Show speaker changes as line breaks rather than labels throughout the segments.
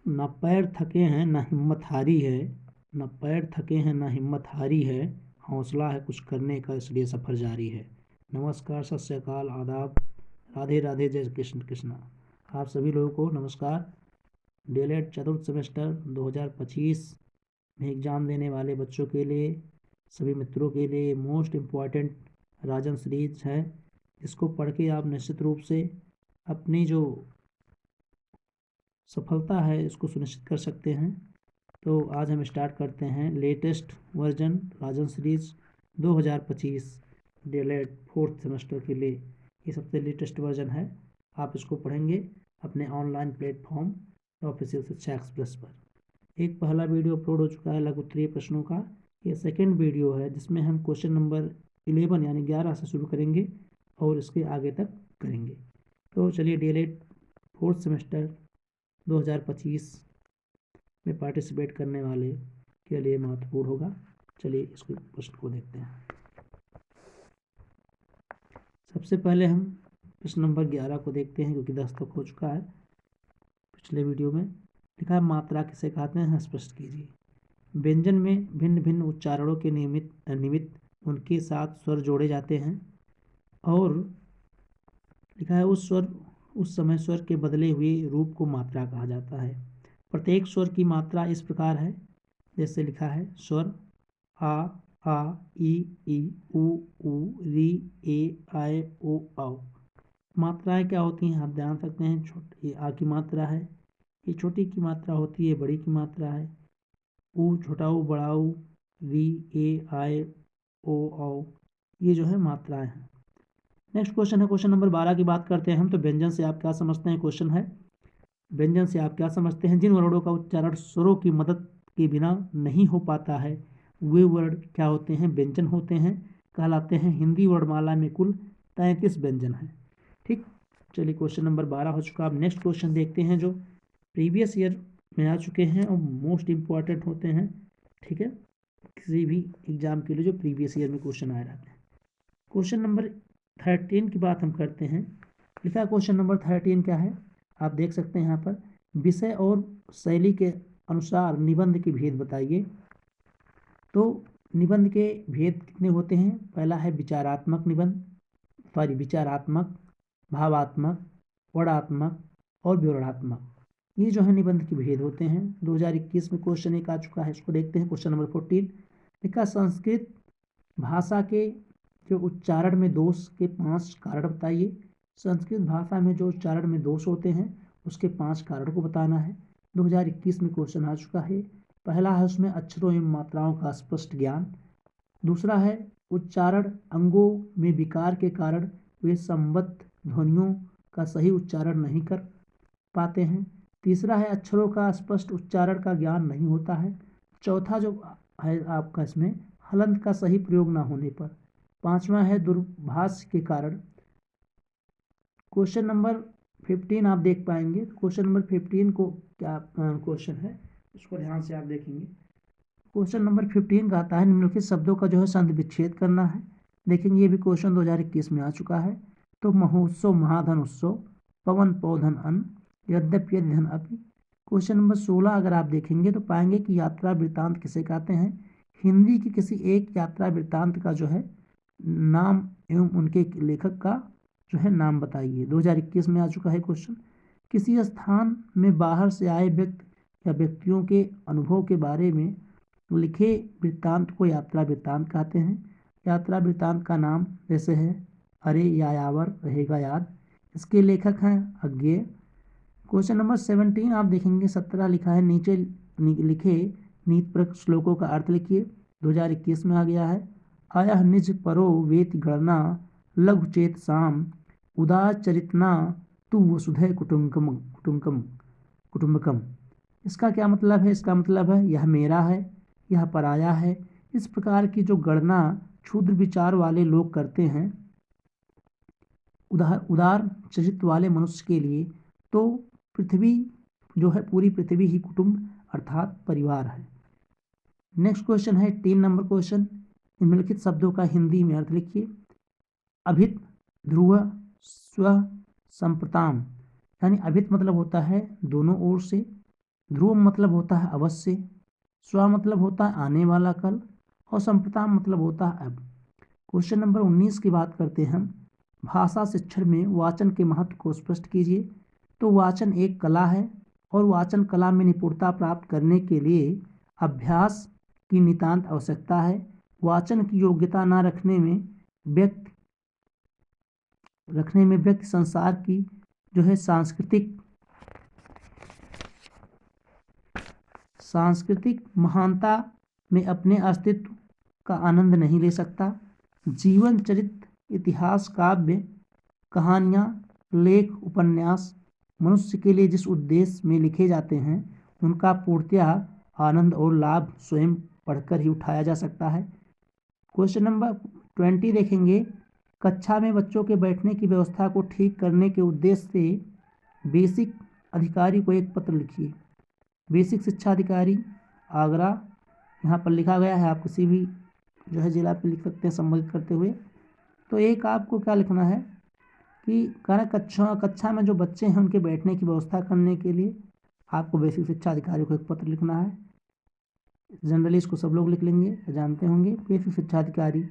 न पैर थके हैं न हिम्मत हारी है, न पैर थके हैं न हिम्मत हारी है, हौसला है कुछ करने का इसलिए सफ़र जारी है। नमस्कार, सत श्री अकाल, आदाब, राधे राधे, जय कृष्ण कृष्णा। आप सभी लोगों को नमस्कार। डीएलएड चतुर्थ सेमेस्टर 2025 में एग्ज़ाम देने वाले बच्चों के लिए, सभी मित्रों के लिए मोस्ट इम्पॉर्टेंट राजन सीरीज है, जिसको पढ़ के आप निश्चित रूप से अपनी जो सफलता है इसको सुनिश्चित कर सकते हैं। तो आज हम स्टार्ट करते हैं लेटेस्ट वर्जन राजन सीरीज 2025 डीएलएड फोर्थ सेमेस्टर के लिए। ये सबसे लेटेस्ट वर्जन है। आप इसको पढ़ेंगे अपने ऑनलाइन प्लेटफॉर्म ऑफिशियल शिक्षा एक्सप्रेस पर। एक पहला वीडियो अपलोड हो चुका है लघु उत्तरीय प्रश्नों का। ये सेकेंड वीडियो है जिसमें हम क्वेश्चन नंबर 11 यानी 11 से शुरू करेंगे और इसके आगे तक करेंगे। तो चलिए, डीएलएड फोर्थ सेमेस्टर 2025 में पार्टिसिपेट करने वाले के लिए महत्वपूर्ण होगा। चलिए इसको प्रश्न को देखते हैं। सबसे पहले हम प्रश्न नंबर 11 को देखते हैं, क्योंकि 10 तक हो चुका है पिछले वीडियो में। लिखा है, मात्रा किसे कहते हैं, स्पष्ट कीजिए। व्यंजन में भिन्न भिन्न उच्चारणों के निमित्त उनके साथ स्वर जोड़े जाते हैं और लिखा है उस समय स्वर के बदले हुए रूप को मात्रा कहा जाता है। प्रत्येक स्वर की मात्रा इस प्रकार है, जैसे लिखा है स्वर आ ई उ री ए आए ओ आओ। मात्राएं क्या होती हैं आप ध्यान सकते हैं। छोटी आ की मात्रा है, ये छोटी की मात्रा होती है, बड़ी की मात्रा है। ऊ छोटा ऊ बड़ा ऊ, री ए आए ओ आओ, ये जो है मात्राएं हैं। नेक्स्ट क्वेश्चन है, क्वेश्चन नंबर 12 की बात करते हैं हम। तो व्यंजन से आप क्या समझते हैं, क्वेश्चन है, व्यंजन से आप क्या समझते हैं। जिन वर्णों का उच्चारण स्वरों की मदद के बिना नहीं हो पाता है वे वर्ण क्या होते हैं, व्यंजन होते हैं, कहलाते हैं। हिंदी वर्णमाला में कुल 33 व्यंजन हैं। ठीक, चलिए क्वेश्चन नंबर 12 हो चुका। अब नेक्स्ट क्वेश्चन देखते हैं जो प्रीवियस ईयर में आ चुके हैं और मोस्ट इम्पॉर्टेंट होते हैं। ठीक है, किसी भी एग्जाम के लिए जो प्रीवियस ईयर में क्वेश्चन आए रहते हैं। क्वेश्चन नंबर 13 की बात हम करते हैं। लिखा क्वेश्चन नंबर 13 क्या है, आप देख सकते हैं यहाँ पर। विषय और शैली के अनुसार निबंध के भेद बताइए। तो निबंध के भेद कितने होते हैं। पहला है विचारात्मक निबंध, विचारात्मक, भावात्मक, वर्णात्मक और विवरणात्मक। ये जो है निबंध के भेद होते हैं। 2021 में क्वेश्चन एक आ चुका है, इसको देखते हैं। क्वेश्चन नंबर 14 लिखा, संस्कृत भाषा के जो उच्चारण में दोष के 5 कारण बताइए। संस्कृत भाषा में जो उच्चारण में दोष होते हैं उसके 5 कारण को बताना है। 2021 में क्वेश्चन आ चुका है। पहला है उसमें अक्षरों एवं मात्राओं का स्पष्ट ज्ञान। दूसरा है उच्चारण अंगों में विकार के कारण वे संबद्ध ध्वनियों का सही उच्चारण नहीं कर पाते हैं। तीसरा है अक्षरों का स्पष्ट उच्चारण का ज्ञान नहीं होता है। चौथा जो है आपका इसमें हलंत का सही प्रयोग ना होने पर। पांचवा है दूरभाष के कारण। क्वेश्चन नंबर 15 आप देख पाएंगे। क्वेश्चन नंबर 15 को क्या क्वेश्चन है उसको ध्यान से आप देखेंगे। क्वेश्चन नंबर 15 का आता है, निम्नलिखित शब्दों का जो है संधि विच्छेद करना है। देखेंगे ये भी क्वेश्चन 2021 में आ चुका है। तो महोत्सव महाधन उत्सव, पवन पौधन अन्न, यद्यपि यदि धन अपि। क्वेश्चन नंबर 16 अगर आप देखेंगे तो पाएंगे कि यात्रा वृत्तांत किसे कहते हैं। हिंदी की किसी एक यात्रा वृत्तांत का जो है नाम एवं उनके लेखक का जो है नाम बताइए। 2021 में आ चुका है क्वेश्चन। किसी स्थान में बाहर से आए व्यक्ति या व्यक्तियों के अनुभव के बारे में लिखे वृत्तांत को यात्रा वृत्तांत कहते हैं। यात्रा वृत्तांत का नाम जैसे है अरे यायावर रहेगा याद, इसके लेखक हैं अज्ञेय। क्वेश्चन नंबर 17 आप देखेंगे 17 लिखा है, नीचे लिखे नीतिपरक श्लोकों का अर्थ लिखिए। 2021 में आ गया है। अयः निज परो वेति गणना लघु चेत साम उदाचरितना तु वसुधै कुटुंबकम। इसका क्या मतलब है। इसका मतलब है यह मेरा है, यह पराया है। इस प्रकार की जो गणना क्षुद्र विचार वाले लोग करते हैं उदार चरित्र वाले मनुष्य के लिए, तो पृथ्वी जो है पूरी पृथ्वी ही कुटुंब अर्थात परिवार है। नेक्स्ट क्वेश्चन है 3 नंबर क्वेश्चन, निम्नलिखित शब्दों का हिंदी में अर्थ लिखिए। अभित, ध्रुव, स्व, संप्रताम। यानी अभित मतलब होता है दोनों ओर से, ध्रुव मतलब होता है अवश्य, स्व मतलब होता है आने वाला कल, और संप्रताप मतलब होता है अब। क्वेश्चन नंबर 19 की बात करते हैं हम। भाषा शिक्षण में वाचन के महत्व को स्पष्ट कीजिए। तो वाचन एक कला है और वाचन कला में निपुणता प्राप्त करने के लिए अभ्यास की नितांत आवश्यकता है। वाचन की योग्यता न रखने में व्यक्ति संसार की जो है सांस्कृतिक महानता में अपने अस्तित्व का आनंद नहीं ले सकता। जीवन चरित्र, इतिहास, काव्य, कहानियाँ, लेख, उपन्यास मनुष्य के लिए जिस उद्देश्य में लिखे जाते हैं उनका पूर्णतया आनंद और लाभ स्वयं पढ़कर ही उठाया जा सकता है। क्वेश्चन नंबर 20 देखेंगे। कक्षा में बच्चों के बैठने की व्यवस्था को ठीक करने के उद्देश्य से बेसिक अधिकारी को एक पत्र लिखिए। बेसिक शिक्षा अधिकारी आगरा यहाँ पर लिखा गया है, आप किसी भी जो है जिला पे लिख सकते हैं संबोधित करते हुए। तो एक आपको क्या लिखना है कि कक्षा में जो बच्चे हैं उनके बैठने की व्यवस्था करने के लिए आपको बेसिक शिक्षा अधिकारी को एक पत्र लिखना है। जनरली इसको सब लोग लिख लेंगे, जानते होंगे। बेसिक शिक्षा अधिकारी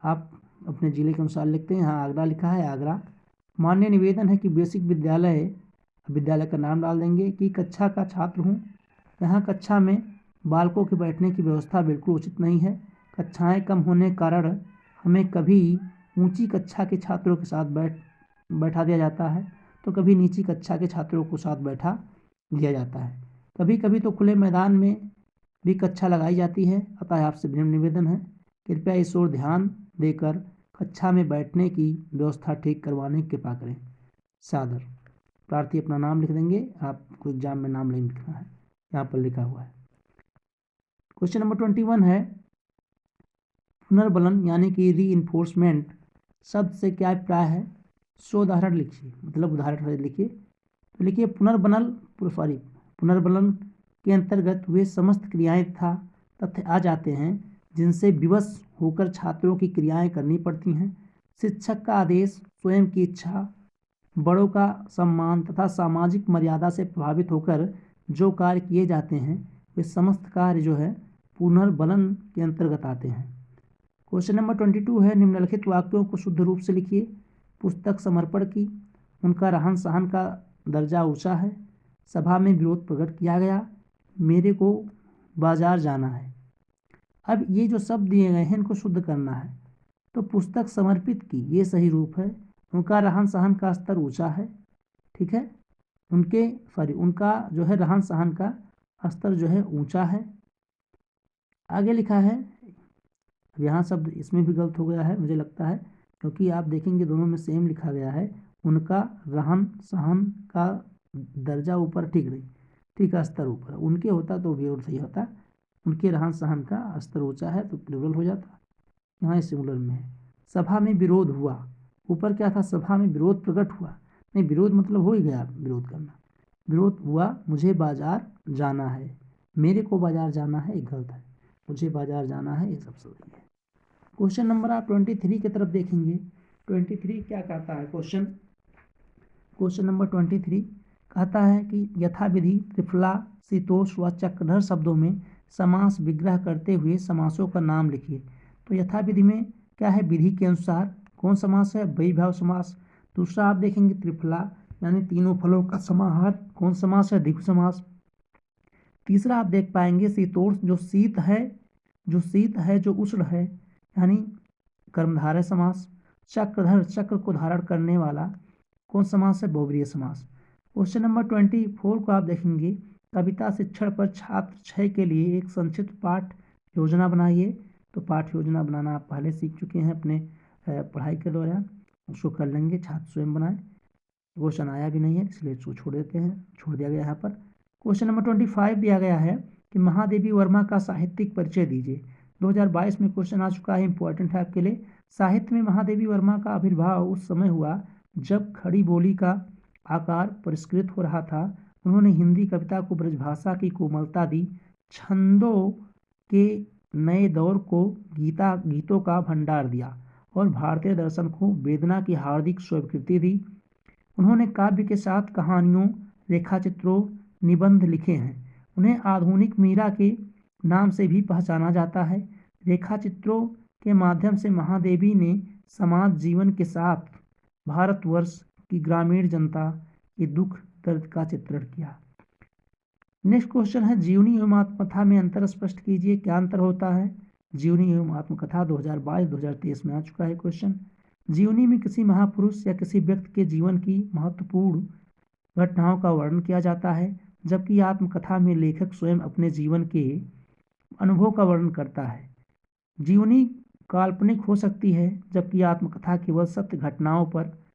आप अपने जिले के अनुसार लिखते हैं। यहाँ आगरा लिखा है, आगरा। मान्य निवेदन है कि बेसिक विद्यालय का नाम डाल देंगे कि कक्षा का छात्र हूँ। यहाँ कक्षा में बालकों के बैठने की व्यवस्था बिल्कुल उचित नहीं है। कक्षाएं कम होने के कारण हमें कभी ऊंची कक्षा के छात्रों के साथ बैठा दिया जाता है, तो कभी नीची कक्षा के छात्रों को साथ बैठा दिया जाता है। कभी कभी तो खुले मैदान में भी कक्षा लगाई जाती है। अतः आपसे विनम्र निवेदन है, कृपया इस ओर ध्यान देकर कक्षा में बैठने की व्यवस्था ठीक करवाने की कृपा करें। सादर। प्रार्थी अपना नाम लिख देंगे, आपको एग्जाम में नाम नहीं लिखना है, यहाँ पर लिखा हुआ है। क्वेश्चन नंबर 21 है। पुनर्बलन यानी कि री इन्फोर्समेंट शब्द से क्या अभिप्राय है? सो उदाहरण लिखिए, मतलब उदाहरण लिखिए। तो लिखिए पुनर्बलन के अंतर्गत वे समस्त क्रियाएं तथ्य आ जाते हैं जिनसे विवश होकर छात्रों की क्रियाएं करनी पड़ती हैं। शिक्षक का आदेश, स्वयं की इच्छा, बड़ों का सम्मान तथा सामाजिक मर्यादा से प्रभावित होकर जो कार्य किए जाते हैं वे समस्त कार्य जो है पुनर्बलन के अंतर्गत आते हैं। क्वेश्चन नंबर 22 है। निम्नलिखित वाक्यों को शुद्ध रूप से लिखिए। पुस्तक समर्पण की, उनका रहन सहन का दर्जा ऊंचा है, सभा में विरोध प्रकट किया गया, मेरे को बाजार जाना है। अब ये जो शब्द दिए गए हैं इनको शुद्ध करना है। तो पुस्तक समर्पित की, ये सही रूप है। उनका रहन सहन का स्तर ऊंचा है, ठीक है। उनका जो है रहन सहन का स्तर जो है ऊंचा है। आगे लिखा है, यहाँ शब्द इसमें भी गलत हो गया है मुझे लगता है, क्योंकि आप देखेंगे दोनों में सेम लिखा गया है। उनका रहन सहन का दर्जा ऊपर, ठीक है, स्तर ऊपर। उनके होता तो भी और सही होता, उनके रहन सहन का स्तर ऊंचा है तो प्लूरल हो जाता। यहाँ सिंगुलर में है। सभा में विरोध हुआ, ऊपर क्या था? सभा में विरोध प्रकट हुआ, नहीं, विरोध मतलब हो ही गया, विरोध करना। विरोध हुआ, मुझे बाजार जाना है, मेरे को बाजार जाना है, एक गलत है, मुझे बाजार जाना है, ये सब सही है। क्वेश्चन नंबर आप 23 की तरफ देखेंगे। 23 क्या कहता है क्वेश्चन नंबर 23 कहता है कि यथाविधि त्रिफला, शीतोष व चक्रधर शब्दों में समास विग्रह करते हुए समासों का नाम लिखिए। तो यथाविधि में क्या है? विधि के अनुसार। कौन समास है? वैभव समास। दूसरा आप देखेंगे त्रिफला यानी तीनों फलों का समाहार, कौन समास है? द्विगु समास। तीसरा आप देख पाएंगे शीतोष, जो शीत है जो उष्ण है यानी कर्मधारय समास। चक्रधर, चक्र को धारण करने वाला, कौन समास है? बहुव्रीहि समास। क्वेश्चन नंबर 24 को आप देखेंगे, कविता शिक्षण पर छात्र 6 के लिए एक संक्षिप्त पाठ योजना बनाइए। तो पाठ योजना बनाना आप पहले सीख चुके हैं अपने पढ़ाई के दौरान, उसको कर लेंगे, छात्र स्वयं बनाए। क्वेश्चन आया भी नहीं है इसलिए इसको छोड़ दिया गया यहाँ पर। क्वेश्चन नंबर 25 दिया गया है कि महादेवी वर्मा का साहित्यिक परिचय दीजिए। 2022 में क्वेश्चन आ चुका है, इंपॉर्टेंट है आपके लिए। साहित्य में महादेवी वर्मा का आविर्भाव उस समय हुआ जब खड़ी बोली का आकार परिष्कृत हो रहा था। उन्होंने हिंदी कविता को ब्रजभाषा की कोमलता दी, छंदों के नए दौर को गीतों का भंडार दिया और भारतीय दर्शन को वेदना की हार्दिक स्वीकृति दी। उन्होंने काव्य के साथ कहानियों, रेखाचित्रों, निबंध लिखे हैं उन्हें आधुनिक मीरा के नाम से भी पहचाना जाता है। रेखा चित्रों के माध्यम से महादेवी ने समाज जीवन के साथ भारतवर्ष की ग्रामीण जनता के दुख दर्द का चित्रण किया। नेक्स्ट क्वेश्चन है जीवनी एवं आत्मकथा में अंतर स्पष्ट कीजिए। क्या अंतर होता है? जीवनी एवं आत्मकथा 2022-2023 में आ चुका है क्वेश्चन। जीवनी में किसी महापुरुष या किसी व्यक्ति के जीवन की महत्वपूर्ण घटनाओं का वर्णन किया जाता है, जबकि आत्मकथा में लेखक स्वयं अपने जीवन के अनुभव का वर्णन करता है। जीवनी काल्पनिक हो सकती है, जबकि आत्मकथा केवल सत्य घटनाओं पर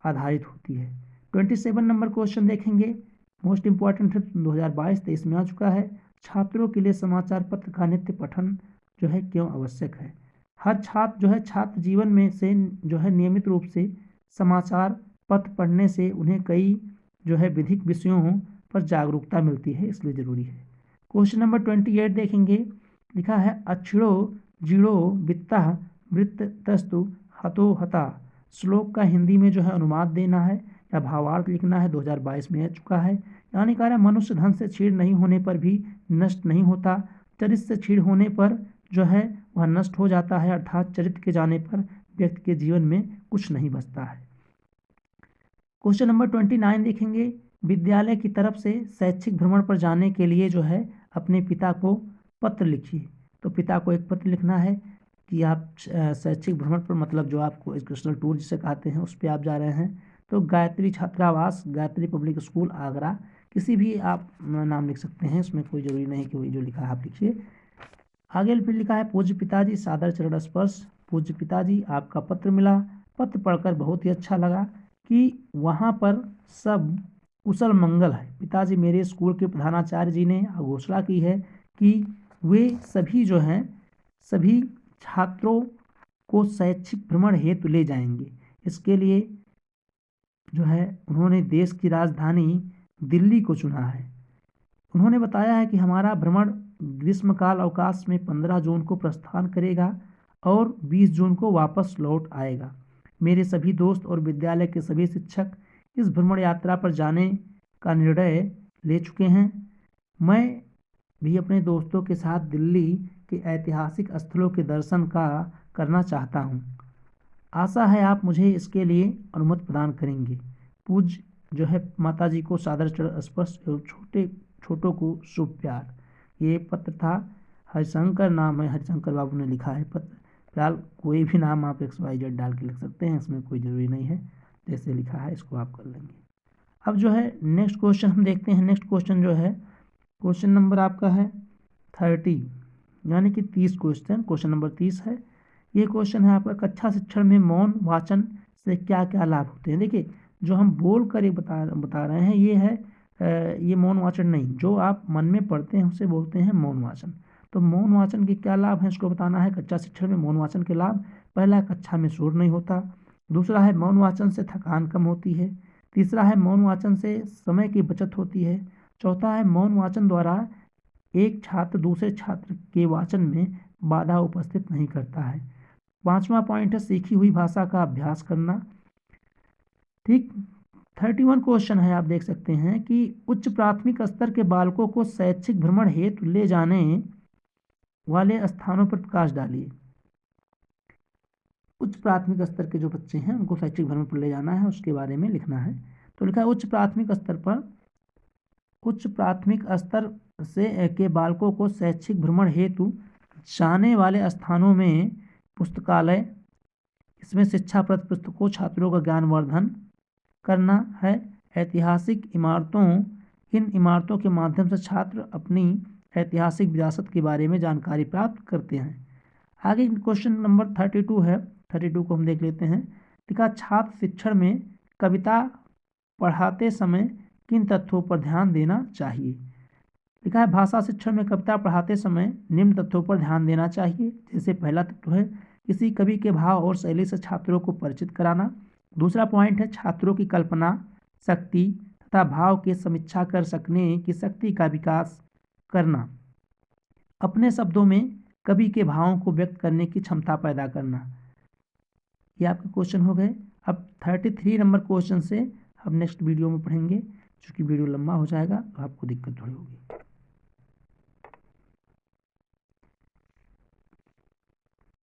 आधारित होती है। 27 नंबर क्वेश्चन देखेंगे, मोस्ट इंपॉर्टेंट है, 2022-23 में आ चुका है। छात्रों के लिए समाचार पत्र का नित्य पठन जो है क्यों आवश्यक है? हर छात्र जो है छात्र जीवन में से जो है नियमित रूप से समाचार पत्र पढ़ने से उन्हें कई जो है विधिक विषयों पर जागरूकता मिलती है, इसलिए ज़रूरी है। क्वेश्चन नंबर 28 देखेंगे, लिखा है अक्षिणो जीणो वित्तः वृत्तस्तु हतो हता। श्लोक का हिंदी में जो है अनुवाद देना है या भावार्थ लिखना है, 2022 में आ चुका है। यानी कह रहा है मनुष्य धन से छीड़ नहीं होने पर भी नष्ट नहीं होता, चरित्र से छीड़ होने पर जो है वह नष्ट हो जाता है, अर्थात चरित्र के जाने पर व्यक्ति के जीवन में कुछ नहीं बचता है। क्वेश्चन नंबर 29 देखेंगे, विद्यालय की तरफ से शैक्षिक भ्रमण पर जाने के लिए जो है अपने पिता को पत्र लिखिए। तो पिता को एक पत्र लिखना है कि आप शैक्षिक भ्रमण पर, मतलब जो आपको एजुकेशनल टूर जिसे कहते हैं, उस पर आप जा रहे हैं। तो गायत्री छात्रावास, गायत्री पब्लिक स्कूल आगरा, किसी भी आप नाम लिख सकते हैं, इसमें कोई ज़रूरी नहीं कि वही जो लिखा है आप लिखिए। आगे फिर लिखा है पूज्य पिताजी सादर चरण स्पर्श। पूज्य पिताजी आपका पत्र मिला, पत्र पढ़कर बहुत ही अच्छा लगा कि वहाँ पर सब कुशल मंगल है। पिताजी मेरे स्कूल के प्रधानाचार्य जी ने घोषणा की है कि वे सभी जो हैं सभी छात्रों को शैक्षिक भ्रमण हेतु ले जाएंगे। इसके लिए जो है उन्होंने देश की राजधानी दिल्ली को चुना है। उन्होंने बताया है कि हमारा भ्रमण ग्रीष्मकाल अवकाश में 15 जून को प्रस्थान करेगा और 20 जून को वापस लौट आएगा। मेरे सभी दोस्त और विद्यालय के सभी शिक्षक इस भ्रमण यात्रा पर जाने का निर्णय ले चुके हैं। मैं भी अपने दोस्तों के साथ दिल्ली के ऐतिहासिक स्थलों के दर्शन करना चाहता हूँ। आशा है आप मुझे इसके लिए अनुमति प्रदान करेंगे। पूज्य जो है माताजी को सादर चरण स्पर्श एवं छोटों को शुभ प्यार। ये पत्र था, हरिशंकर नाम है, हरिशंकर बाबू ने लिखा है पत्र। फिलहाल कोई भी नाम आप XYZ डाल के लिख सकते हैं, इसमें कोई ज़रूरी नहीं है, जैसे लिखा है इसको आप कर लेंगे। अब जो है नेक्स्ट क्वेश्चन हम देखते हैं। नेक्स्ट क्वेश्चन जो है क्वेश्चन नंबर आपका है 30, यानी कि 30 क्वेश्चन नंबर 30 है। ये क्वेश्चन है आपका, कक्षा शिक्षण में मौन वाचन से क्या क्या लाभ होते हैं। देखिए जो हम बोल कर ये बता रहे हैं ये है ये मौन वाचन नहीं, जो आप मन में पढ़ते हैं उसे बोलते हैं मौन वाचन। तो मौन वाचन के क्या लाभ हैं इसको बताना है। कक्षा शिक्षण में मौन वाचन के लाभ, पहला कक्षा में शोर नहीं होता, दूसरा है मौन वाचन से थकान कम होती है, तीसरा है मौन वाचन से समय की बचत होती है, चौथा है मौन वाचन द्वारा एक छात्र दूसरे छात्र के वाचन में बाधा उपस्थित नहीं करता है, पांचवा पॉइंट है सीखी हुई भाषा का अभ्यास करना। ठीक, 31 क्वेश्चन है, आप देख सकते हैं कि उच्च प्राथमिक स्तर के बालकों को शैक्षिक भ्रमण हेतु ले जाने वाले स्थानों पर प्रकाश डालिए। उच्च प्राथमिक स्तर के जो बच्चे हैं उनको शैक्षिक भ्रमण पर ले जाना है, उसके बारे में लिखना है। तो लिखा है उच्च प्राथमिक स्तर से के बालकों को शैक्षिक भ्रमण हेतु जाने वाले स्थानों में पुस्तकालय, इसमें शिक्षाप्रद पुस्तकों, छात्रों का ज्ञानवर्धन करना है। ऐतिहासिक इमारतों, इन इमारतों के माध्यम से छात्र अपनी ऐतिहासिक विरासत के बारे में जानकारी प्राप्त करते हैं। आगे क्वेश्चन नंबर 32 है, 32 को हम देख लेते हैं। लिखा छात्र शिक्षण में कविता पढ़ाते समय किन तथ्यों पर ध्यान देना चाहिए। लिखा है भाषा शिक्षण में कविता पढ़ाते समय निम्न तथ्यों पर ध्यान देना चाहिए। जैसे पहला तत्व है किसी कवि के भाव और शैली से छात्रों को परिचित कराना। दूसरा पॉइंट है छात्रों की कल्पना शक्ति तथा भाव की समीक्षा कर सकने की शक्ति का विकास करना। अपने शब्दों में कवि के भावों को व्यक्त करने की क्षमता पैदा करना। ये आपके क्वेश्चन हो गए। अब 33 नंबर क्वेश्चन से हम नेक्स्ट वीडियो में पढ़ेंगे, क्योंकि वीडियो लंबा हो जाएगा तो आपको दिक्कत थोड़ी होगी।